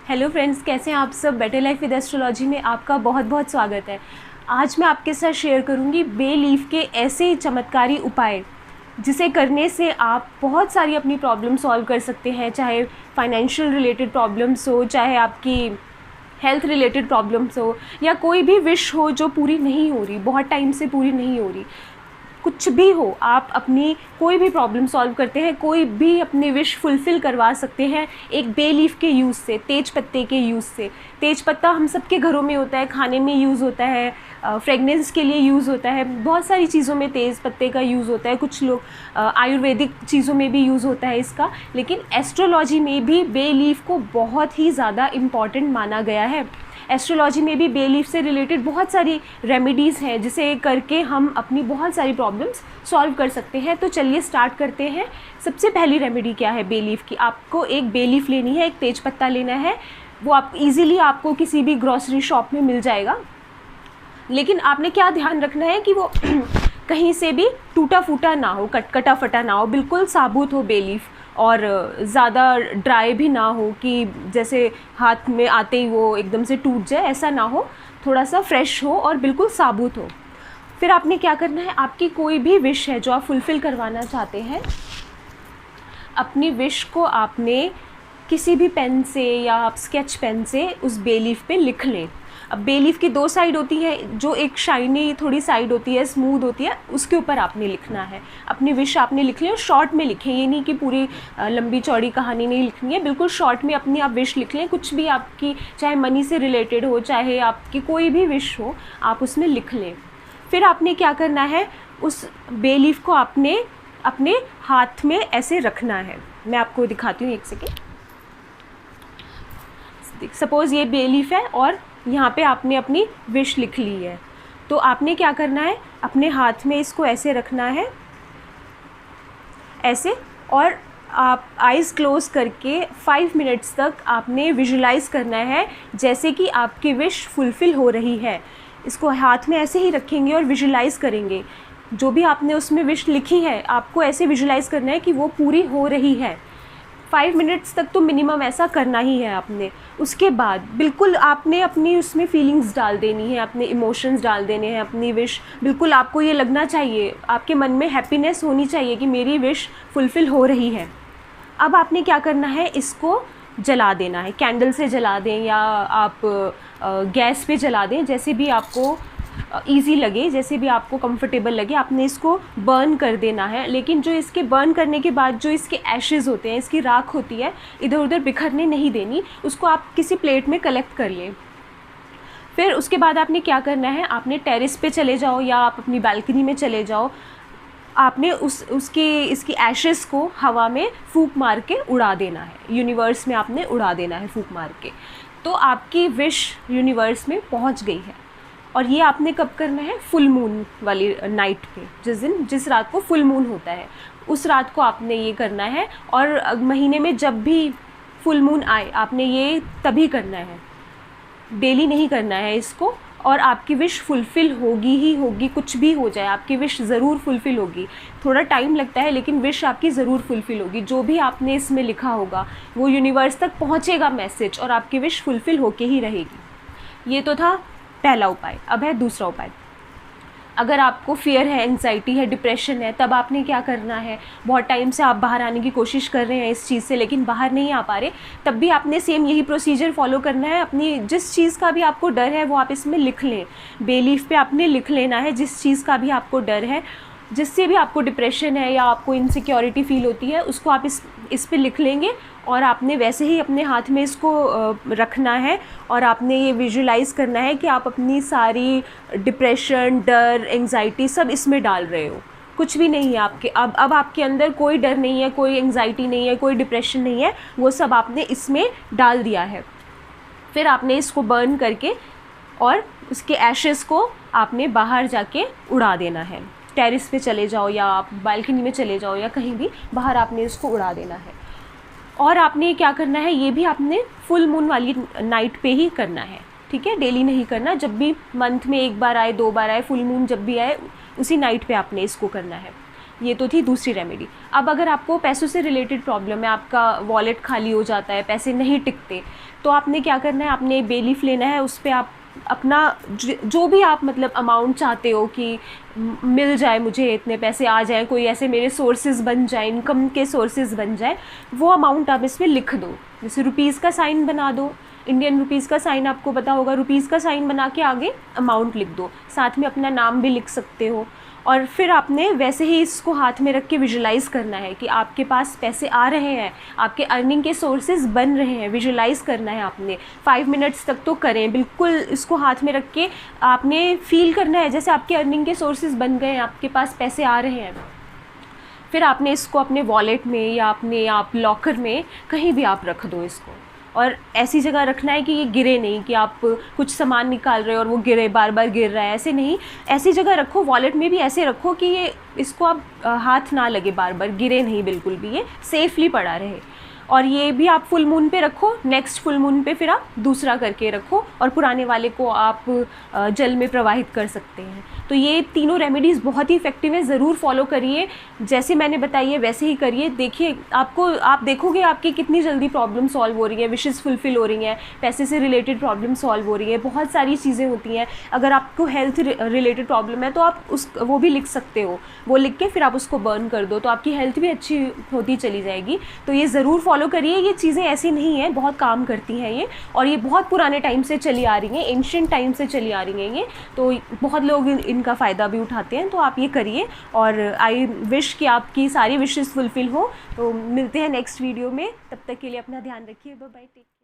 Hello friends, कैसे हैं आप सब। बेटर लाइफ विद एस्ट्रोलॉजी में आपका बहुत बहुत स्वागत है। आज मैं आपके साथ शेयर करूंगी बे लीफ के ऐसे चमत्कारी उपाय जिसे करने से आप बहुत सारी अपनी प्रॉब्लम सॉल्व कर सकते हैं। चाहे फाइनेंशियल रिलेटेड प्रॉब्लम्स हो, चाहे आपकी हेल्थ रिलेटेड प्रॉब्लम्स हो, या कोई भी विश हो जो पूरी नहीं हो रही, बहुत टाइम से पूरी नहीं हो रही, कुछ भी हो, आप अपनी कोई भी प्रॉब्लम सॉल्व करते हैं, कोई भी अपनी विश फुलफ़िल करवा सकते हैं एक बे लीफ के यूज़ से, तेज पत्ते के यूज़ से। तेज पत्ता हम सबके घरों में होता है, खाने में यूज़ होता है, फ्रेगनेंस के लिए यूज़ होता है, बहुत सारी चीज़ों में तेज़ पत्ते का यूज़ होता है। कुछ लोग आयुर्वेदिक चीज़ों में भी यूज़ होता है इसका, लेकिन एस्ट्रोलॉजी में भी बे लीफ को बहुत ही ज़्यादा इम्पॉर्टेंट माना गया है। एस्ट्रोलॉजी में भी बे लीफ से रिलेटेड बहुत सारी रेमेडीज़ हैं जिसे करके हम अपनी बहुत सारी प्रॉब्लम्स सॉल्व कर सकते हैं। तो चलिए स्टार्ट करते हैं। सबसे पहली रेमेडी क्या है बे लीफ की? आपको एक बे लीफ लेनी है, एक तेज पत्ता लेना है। वो आप इजीली आपको किसी भी ग्रॉसरी शॉप में मिल जाएगा, लेकिन आपने क्या ध्यान रखना है कि वो कहीं से भी टूटा फूटा ना हो, कटा फटा ना हो, बिल्कुल साबुत हो बे लीफ, और ज़्यादा ड्राई भी ना हो कि जैसे हाथ में आते ही वो एकदम से टूट जाए, ऐसा ना हो। थोड़ा सा फ्रेश हो और बिल्कुल साबुत हो। फिर आपने क्या करना है, आपकी कोई भी विश है जो आप फुलफ़िल करवाना चाहते हैं, अपनी विश को आपने किसी भी पेन से या आप स्केच पेन से उस बे लीफ पे लिख लें। अब बे लीफ की दो साइड होती है, जो एक शाइनी थोड़ी साइड होती है, स्मूथ होती है, उसके ऊपर आपने लिखना है। अपनी विश आपने लिख ली और शॉर्ट में लिखें, ये नहीं कि पूरी लंबी चौड़ी कहानी नहीं लिखनी है, बिल्कुल शॉर्ट में अपनी आप विश लिख लें। कुछ भी आपकी, चाहे मनी से रिलेटेड हो, चाहे आपकी कोई भी विश हो, आप उसमें लिख लें। फिर आपने क्या करना है, उस बे लीफ को आपने अपने हाथ में ऐसे रखना है। मैं आपको दिखाती हूँ, एक सेकेंड। सपोज़ ये बे लीफ है और यहाँ पे आपने अपनी विश लिख ली है, तो आपने क्या करना है, अपने हाथ में इसको ऐसे रखना है, ऐसे, और आप आइज़ क्लोज़ करके 5 मिनट्स तक आपने विजुलाइज़ करना है जैसे कि आपकी विश फुलफ़िल हो रही है। इसको हाथ में ऐसे ही रखेंगे और विजुलाइज़ करेंगे। जो भी आपने उसमें विश लिखी है, आपको ऐसे विजुलाइज़ करना है कि वो पूरी हो रही है। 5 मिनट्स तक तो मिनिमम ऐसा करना ही है आपने। उसके बाद बिल्कुल आपने अपनी उसमें फीलिंग्स डाल देनी है, अपने इमोशंस डाल देने हैं। अपनी विश बिल्कुल आपको ये लगना चाहिए, आपके मन में हैप्पीनेस होनी चाहिए कि मेरी विश फुलफ़िल हो रही है। अब आपने क्या करना है, इसको जला देना है। कैंडल से जला दें या आप गैस पे जला दें, जैसे भी आपको ईज़ी लगे, जैसे भी आपको कंफर्टेबल लगे। आपने इसको बर्न कर देना है, लेकिन जो इसके बर्न करने के बाद जो इसके एशेज़ होते हैं, इसकी राख होती है, इधर उधर बिखरने नहीं देनी। उसको आप किसी प्लेट में कलेक्ट कर लें। फिर उसके बाद आपने क्या करना है, आपने टेरेस पे चले जाओ या आप अपनी बालकनी में चले जाओ। आपने इसकी एशेज़ को हवा में फूंक मार के उड़ा देना है, यूनिवर्स में आपने उड़ा देना है फूंक मार के। तो आपकी विश यूनिवर्स में पहुंच गई है। और ये आपने कब करना है, फुल मून वाली नाइट पे, जिस रात को फुल मून होता है, उस रात को आपने ये करना है। और महीने में जब भी फुल मून आए, आपने ये तभी करना है, डेली नहीं करना है इसको। और आपकी विश फुलफ़िल होगी ही होगी, कुछ भी हो जाए आपकी विश ज़रूर फुलफ़िल होगी। थोड़ा टाइम लगता है, लेकिन विश आपकी ज़रूर फुलफ़िल होगी। जो भी आपने इसमें लिखा होगा वो यूनिवर्स तक पहुँचेगा मैसेज, और आपकी विश फुलफ़िल होके ही रहेगी। ये तो था पहला उपाय। अब है दूसरा उपाय। अगर आपको फियर है, एंजाइटी है, डिप्रेशन है, तब आपने क्या करना है, बहुत टाइम से आप बाहर आने की कोशिश कर रहे हैं इस चीज़ से, लेकिन बाहर नहीं आ पा रहे, तब भी आपने सेम यही प्रोसीजर फॉलो करना है। अपनी जिस चीज़ का भी आपको डर है वो आप इसमें लिख लें। बे लीफ पे आपने लिख लेना है जिस चीज़ का भी आपको डर है, जिससे भी आपको डिप्रेशन है या आपको इनसिक्योरिटी फील होती है, उसको आप इस पे लिख लेंगे। और आपने वैसे ही अपने हाथ में इसको रखना है, और आपने ये विजुलाइज़ करना है कि आप अपनी सारी डिप्रेशन, डर, एंजाइटी सब इसमें डाल रहे हो। कुछ भी नहीं है आपके, अब आपके अंदर कोई डर नहीं है, कोई एंजाइटी नहीं है, कोई डिप्रेशन नहीं है, वो सब आपने इसमें डाल दिया है। फिर आपने इसको बर्न करके और उसके एशेज़ को आपने बाहर जाके उड़ा देना है। टेरेस पे चले जाओ या आप बालकनी में चले जाओ या कहीं भी बाहर आपने इसको उड़ा देना है। और आपने क्या करना है, ये भी आपने फुल मून वाली नाइट पे ही करना है, ठीक है, डेली नहीं करना। जब भी मंथ में एक बार आए, 2 बार आए, फुल मून जब भी आए, उसी नाइट पे आपने इसको करना है। ये तो थी दूसरी रेमेडी। अब अगर आपको पैसों से रिलेटेड प्रॉब्लम है, आपका वॉलेट खाली हो जाता है, पैसे नहीं टिकते, तो आपने क्या करना है, आपने बे लीफ लेना है, उस पर आप अपना जो भी आप मतलब अमाउंट चाहते हो कि मिल जाए, मुझे इतने पैसे आ जाए, कोई ऐसे मेरे सोर्सेज बन जाए, इनकम के सोर्सेज बन जाए, वो अमाउंट आप इसमें लिख दो। जैसे रुपीज़ का साइन बना दो, इंडियन रुपीज़ का साइन आपको पता होगा, रुपीज़ का साइन बना के आगे अमाउंट लिख दो, साथ में अपना नाम भी लिख सकते हो। और फिर आपने वैसे ही इसको हाथ में रख के विजुलाइज़ करना है कि आपके पास पैसे आ रहे हैं, आपके अर्निंग के सोर्सेज बन रहे हैं, विजुलाइज़ करना है आपने। 5 मिनट्स तक तो करें, बिल्कुल इसको हाथ में रख के आपने फील करना है जैसे आपके अर्निंग के सोर्सेज बन गए हैं, आपके पास पैसे आ रहे हैं। फिर आपने इसको अपने वॉलेट में या अपने आप लॉकर में कहीं भी आप रख दो इसको, और ऐसी जगह रखना है कि ये गिरे नहीं, कि आप कुछ सामान निकाल रहे हो और वो गिरे, बार बार गिर रहा है, ऐसे नहीं। ऐसी जगह रखो, वॉलेट में भी ऐसे रखो कि ये इसको आप हाथ ना लगे, बार बार गिरे नहीं, बिल्कुल भी ये सेफली पड़ा रहे। और ये भी आप फुल मून पे रखो, नेक्स्ट फुल मून पे फिर आप दूसरा करके रखो, और पुराने वाले को आप जल में प्रवाहित कर सकते हैं। तो ये तीनों रेमेडीज़ बहुत ही इफ़ेक्टिव है, ज़रूर फॉलो करिए, जैसे मैंने बताई है वैसे ही करिए। देखिए आप देखोगे आपकी कितनी जल्दी प्रॉब्लम सॉल्व हो रही है, विशेज़ फुलफ़िल हो रही हैं, पैसे से रिलेटेड प्रॉब्लम सॉल्व हो रही है, बहुत सारी चीज़ें होती हैं। अगर आपको हेल्थ रिलेटेड प्रॉब्लम है तो आप वो भी लिख सकते हो, वो लिख के फिर आप उसको बर्न कर दो, तो आपकी हेल्थ भी अच्छी होती चली जाएगी। तो ये ज़रूर फॉलो करिए, ये चीज़ें ऐसी नहीं हैं, बहुत काम करती हैं ये, और ये बहुत पुराने टाइम से चली आ रही हैं, एंशिएंट टाइम से चली आ रही हैं ये, तो बहुत लोग इनका फ़ायदा भी उठाते हैं। तो आप ये करिए, और आई विश कि आपकी सारी विशेस फुलफ़िल हो। तो मिलते हैं नेक्स्ट वीडियो में, तब तक के लिए अपना ध्यान रखिए, बाय बाय।